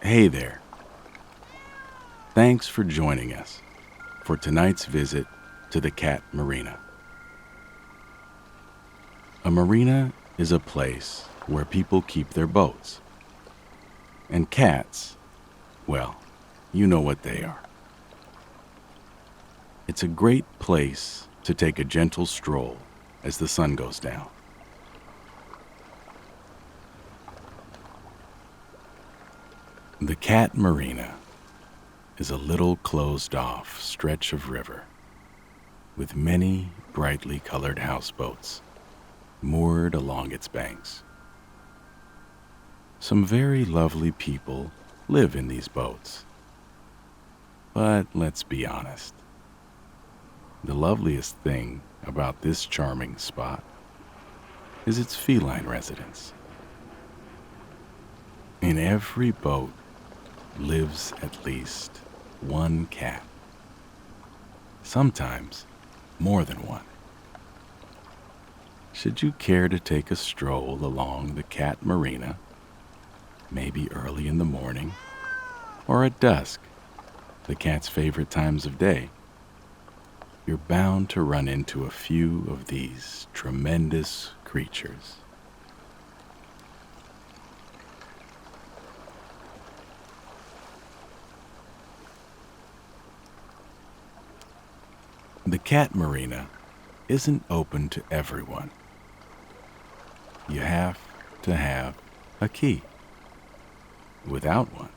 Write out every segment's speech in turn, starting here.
Hey there. Thanks for joining us for tonight's visit to the Cat Marina. A marina is a place where people keep their boats. And cats, well, you know what they are. It's a great place to take a gentle stroll as the sun goes down. The Cat Marina is a little closed-off stretch of river with many brightly colored houseboats moored along its banks. Some very lovely people live in these boats. But let's be honest. The loveliest thing about this charming spot is its feline residents. In every boat lives at least one cat. Sometimes more than one. Should you care to take a stroll along the Cat Marina, maybe early in the morning or at dusk, the cat's favorite times of day, you're bound to run into a few of these tremendous creatures. The Cat Marina isn't open to everyone. You have to have a key. Without one,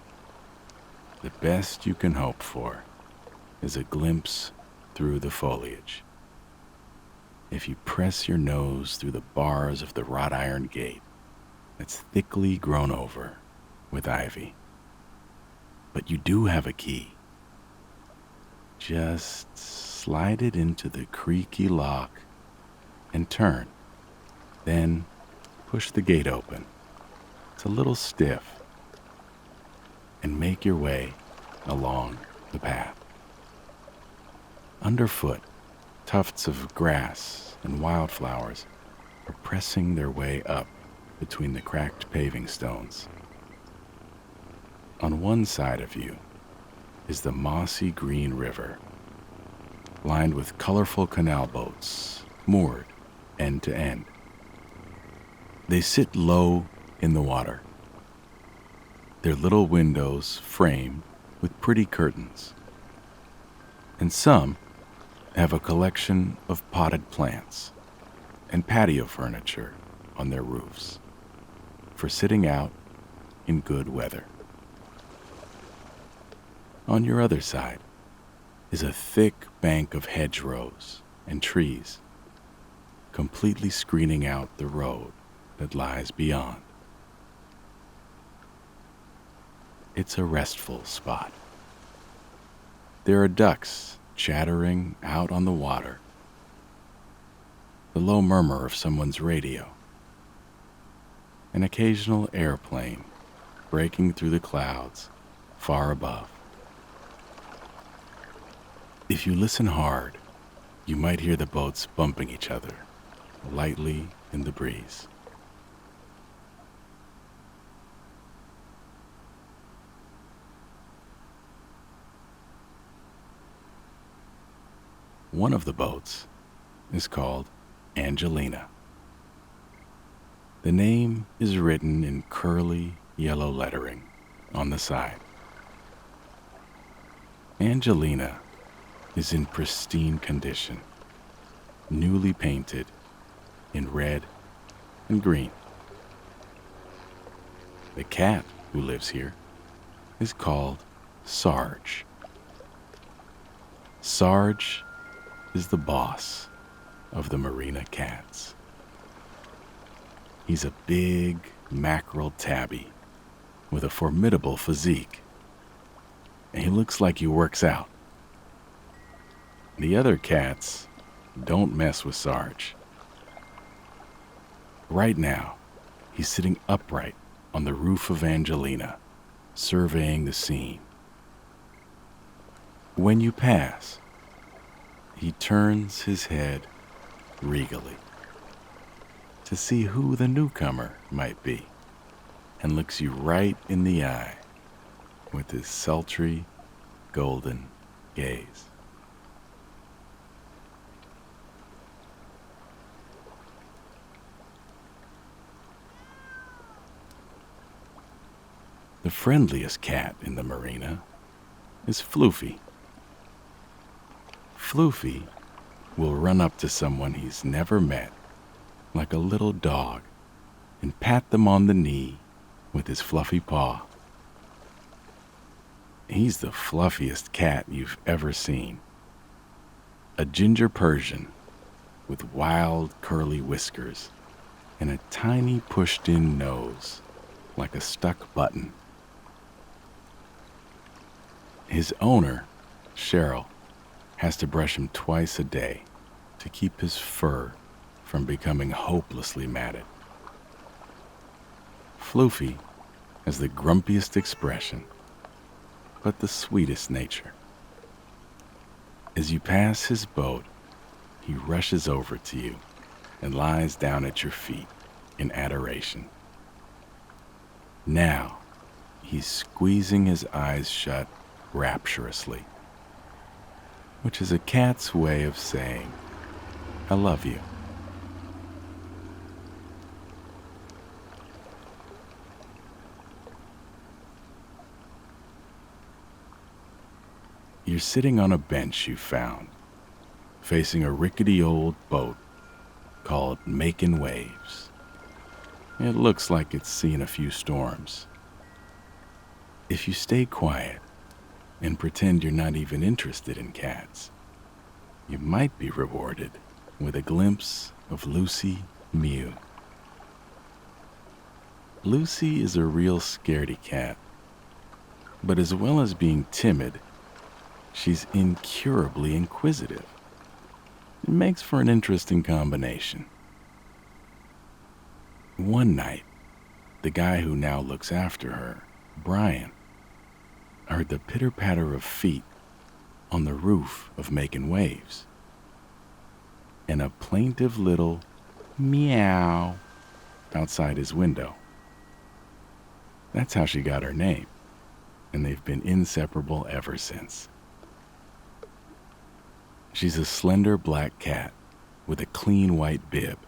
the best you can hope for is a glimpse through the foliage. If you press your nose through the bars of the wrought iron gate that's thickly grown over with ivy. But you do have a key. Just slide it into the creaky lock and turn. Then push the gate open. It's a little stiff. And make your way along the path. Underfoot, tufts of grass and wildflowers are pressing their way up between the cracked paving stones. On one side of you is the mossy green river, lined with colorful canal boats moored end to end. They sit low in the water, their little windows framed with pretty curtains. And some have a collection of potted plants and patio furniture on their roofs for sitting out in good weather. On your other side is a thick bank of hedgerows and trees, completely screening out the road that lies beyond. It's a restful spot. There are ducks chattering out on the water, the low murmur of someone's radio, an occasional airplane breaking through the clouds far above. If you listen hard, you might hear the boats bumping each other lightly in the breeze. One of the boats is called Angelina. The name is written in curly yellow lettering on the side. Angelina is in pristine condition, newly painted in red and green. The cat who lives here is called Sarge. Sarge is the boss of the marina cats. He's a big mackerel tabby with a formidable physique, and he looks like he works out. The other cats don't mess with Sarge. Right now, he's sitting upright on the roof of Angelina, surveying the scene. When you pass, he turns his head regally to see who the newcomer might be and looks you right in the eye with his sultry, golden gaze. The friendliest cat in the marina is Floofy. Floofy will run up to someone he's never met like a little dog and pat them on the knee with his fluffy paw. He's the fluffiest cat you've ever seen. A ginger Persian with wild curly whiskers and a tiny pushed-in nose like a stuck button. His owner, Cheryl, has to brush him twice a day to keep his fur from becoming hopelessly matted. Floofy has the grumpiest expression, but the sweetest nature. As you pass his boat, he rushes over to you and lies down at your feet in adoration. Now, he's squeezing his eyes shut rapturously, which is a cat's way of saying, "I love you." You're sitting on a bench you found, facing a rickety old boat called Makin' Waves. It looks like it's seen a few storms. If you stay quiet and pretend you're not even interested in cats, you might be rewarded with a glimpse of Lucy Mew. Lucy is a real scaredy cat, but as well as being timid, she's incurably inquisitive. It makes for an interesting combination. One night, the guy who now looks after her, Brian, heard the pitter-patter of feet on the roof of Makin' Waves and a plaintive little meow outside his window. That's how she got her name, and they've been inseparable ever since. She's a slender black cat with a clean white bib,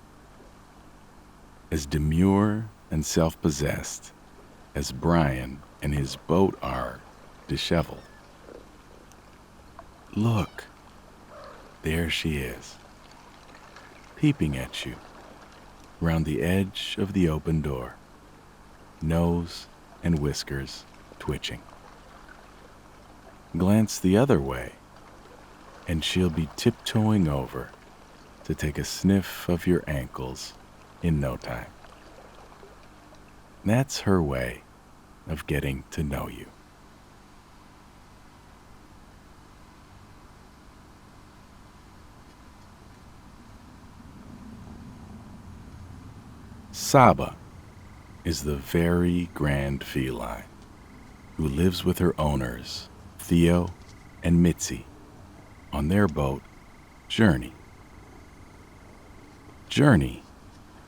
as demure and self-possessed as Brian and his boat are disheveled. Look, there she is, peeping at you round the edge of the open door, nose and whiskers twitching. Glance the other way, and she'll be tiptoeing over to take a sniff of your ankles in no time. That's her way of getting to know you. Saba is the very grand feline who lives with her owners, Theo and Mitzi, on their boat, Journey. Journey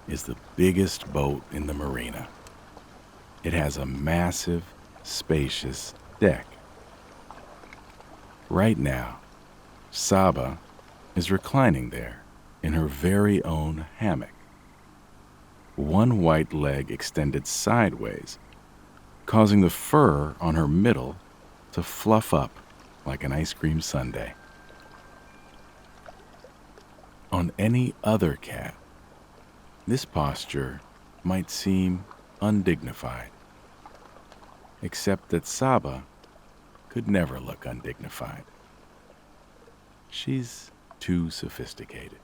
is the biggest boat in the marina. It has a massive, spacious deck. Right now, Saba is reclining there in her very own hammock, one white leg extended sideways, causing the fur on her middle to fluff up like an ice cream sundae. On any other cat, this posture might seem undignified, except that Saba could never look undignified. She's too sophisticated.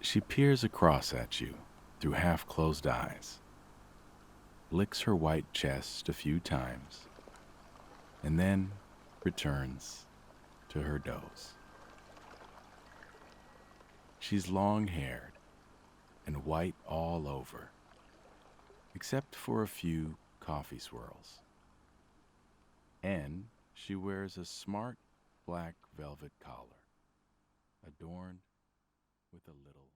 She peers across at you through half-closed eyes, licks her white chest a few times, and then returns to her doze. She's long-haired and white all over, except for a few coffee swirls. And she wears a smart black velvet collar, adorned with a little